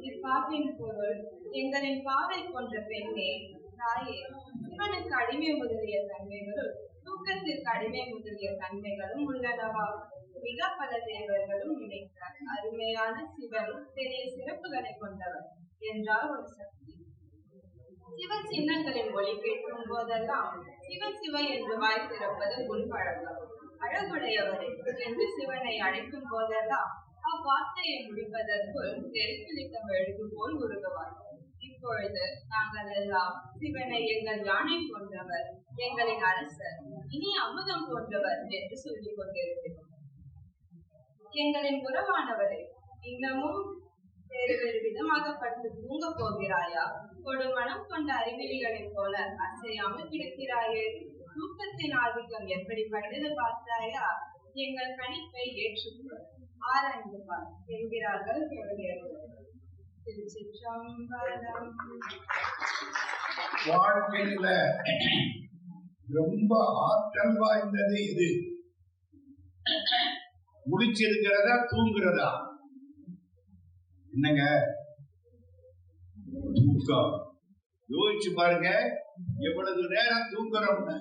இப்பாட்டின் பொருள், எங்களின் பாவை போன்ற பெண்ணே, தாயே, சிவனுக்கு அடிமை முதலிய தன்மைகளும் தூக்கத்திற்கு அடிமை முதலிய தன்மைகளும் உள்ளனவா? மிக பல தேவர்களும் நினைத்தார். அருமையான சிவனும் பெரிய சிறப்புகளை கொண்டவர் என்றால் ஒரு சக்தி. சிவ சின்னங்களின் ஒளி கேட்கும் போதெல்லாம் சிவ சிவ என்று வாய் திறப்பது உள்பழக்கம். அழகுடையவரே என்று சிவனை அழைக்கும் போதெல்லாம் அவ்வார்த்தையை முடிப்பதற்குள் நெருப்பிலிட்ட மெழுகு போல் உருகுவார். இப்பொழுது நாங்கள் எல்லாம் சிவனை எங்கள் யானை போன்றவர், எங்களின் அரசர், இனி அமுதம் போன்றவர் என்று சொல்லிக் கொண்டிருக்கிறோம். எங்களின் உறவானவரை இன்னமும் வேறு வேறு விதமாக படுத்து தூங்க போகிறாயா? கொடுமணம் கொண்ட அறிவிலிகளைப் போல அசையாமல் கிடக்கிறாயே. தூக்கத்தின் ஆதிக்கம் எப்படிப்பட்டது பார்த்தாயா? எங்கள் கணிப்பை ஏற்றுக்கொள், ஆராய்ந்து பார் என்கிறார்கள் திருச்சிற்றம்பலம். வாழ்க்கையில ரொம்ப ஆற்றல் வாய்ந்தது இது. முடிச்சிருக்கிறதா தூங்குறதா? என்னங்க தூக்கம்? யோசிச்சு பாருங்க, எவ்வளவு நேரம் தூங்குறோம்னு.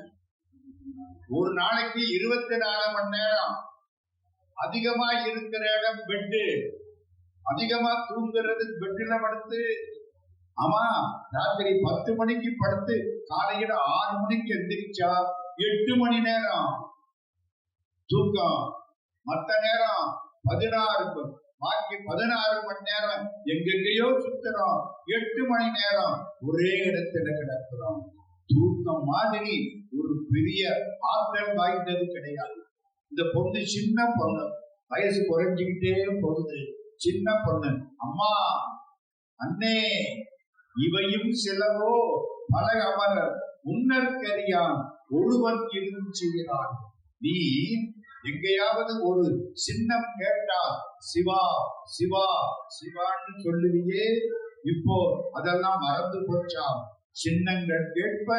ஒரு நாளைக்கு 24 மணி நேரம். அதிகமா இருக்கிற இடம் பெட்டு, அதிகமா தூங்குறது பெட்டுல படுத்து. ஆமா, ராத்திரி 10 மணிக்கு படுத்து காலையில 6 மணிக்கு எந்திரிச்சா 8 மணி நேரம் தூக்கம். மற்ற நேரம் 16, பாக்கி 16 மணி நேரம் எங்கெங்கயோ சுத்துறோம். 8 மணி நேரம் ஒரே இடத்துல கிடக்கிறோம். தூக்கம் மாதிரி ஒரு பெரிய ஆற்றல் வாய்ந்தது கிடையாது. இந்த பொண்ணு சின்ன பொண்ணு, வயசு குறைஞ்சுக்கிட்டே போகுது. சின்ன பொண்ணு, அம்மா அண்ணே இவையும் சிலவோ பல அமரர் முன்னற்கரியான் ஒருவன் இருந்து செய்கிறான். நீ எங்கேயாவது ஒரு சின்னம் கேட்டால் சிவா சிவா சிவான்னு சொல்லுவியே. இப்போ அதெல்லாம் மறந்து போச்சாம். சின்னங்கள் கேட்ப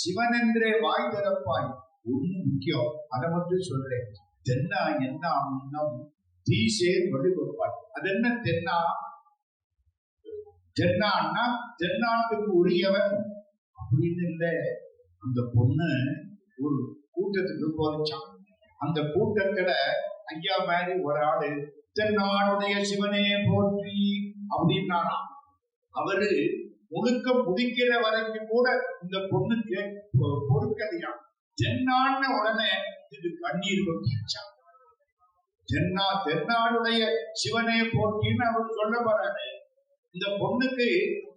சிவன் என்றே வாய் திறப்பாய். ஒண்ணு முக்கியம், அதை மட்டும் சொல்றேன். தென்னா என்ன முன்னம் தீசே வழிபடுவாய். அது என்ன தென்னா? தென்னான்னா தென்னாட்டுக்கு உரியவன் அப்படின்னு இல்லை. அந்த பொண்ணு ஒரு கூட்டத்துக்கு போச்சான். அந்த கூட்டத்துல ஐயா மாதிரி ஒரு ஆளு தென்னாடுடைய சிவனே போற்றி அப்படின்னாராம். அவரு முழுக்க முடிக்கிற வரைக்கும் கூட இந்த பொண்ணுக்கு பொறுக்கலையாம். தென்னான்னு உடனே இது கண்ணீர் கொட்டிச்சான். தென்னாடுடைய சிவனே போற்றின்னு அவர் சொல்ல வராரு. இந்த பொண்ணுக்கு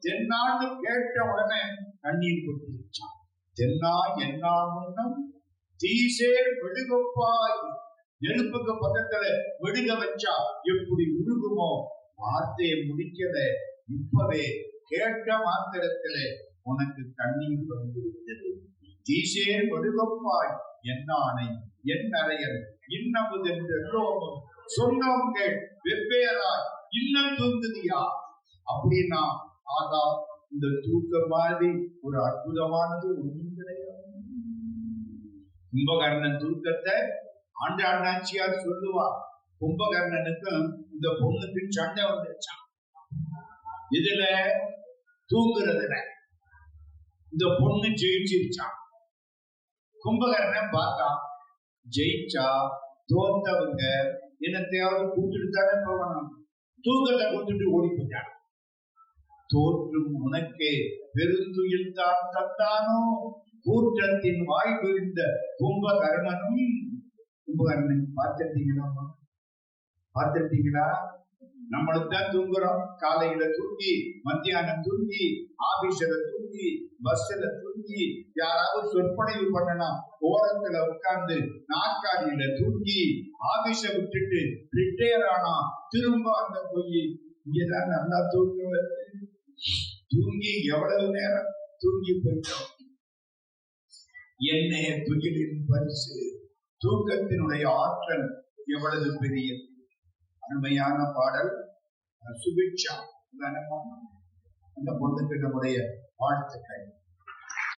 தென்னான்னு கேட்ட உடனே கண்ணீர் கொட்டிச்சான். தென்னா என்ன முன்னம் தீசே வெடுகப்பாய். நெருப்புக்கு பக்கத்துல வெடுக வச்சா எப்படி உருகுமோ, வார்த்தையை முடிக்கல, இப்பவே கேட்ட மாத்திரத்துல உனக்கு கண்ணீர் வந்து விட்டது. தீசே வெடுகப்பாய் என்னானை என் அறையன் இன்னமுதென்றோமும் சொன்னோம் கேள் வெவ்வேறாய் இன்னும் தூங்குதியா அப்படின்னா, ஆகா இந்த தூக்க மாதிரி ஒரு அற்புதமானது ஒன்றும் கிடையாது. கும்பகர்ணன் தூக்கத்தை ஆண்டாண்டாச்சியார் சொல்லுவா. கும்பகர்ணனுக்கும் இந்த பொண்ணுக்கு சண்டை வந்துருச்சான். இதுல தூங்குறதுல இந்த பொண்ணு ஜெயிச்சிருச்சான். கும்பகர்ணன் பார்த்தா, ஜெயிச்சா தோத்தவங்க என்னத்தையாவது கூட்டுட்டு தானே போகணும். தூக்கத்தை கொடுத்துட்டு ஓடி போயிட்டான். தோற்றும் உனக்கே பெருந்துயில் தான் தந்தானோ கூட்டத்தின் வாய் வீழ்ந்த கும்பகர்ணனும். கும்பகர்ணன் பார்த்துட்டீங்களா? பார்த்துட்டீங்களா? நம்மளுக்கு தான் தூங்குறோம். காலையில தூங்கி, மத்தியானம் தூங்கி, ஆபீஸ்ல தூங்கி, பஸ்ல தூங்கி, யாராவது சொற்பொழிவு பண்ணலாம் ஓரத்துல உட்கார்ந்து நாற்காலியில தூங்கி, ஆபீஸ விட்டுட்டு ரிட்டையர் ஆனா திரும்ப அங்க போய் இங்கதான் நல்லா தூங்க வருது. தூங்கி எவ்வளவு நேரம் தூங்கி போயிட்டோம். என்னைய துயிலின் பரிசு, தூக்கத்தினுடைய ஆற்றல் எவ்வளவு பெரியது. அருமையான பாடல். சுபிட்சா அந்த பொண்ணுக்கு நம்முடைய வாழ்த்துக்கள்.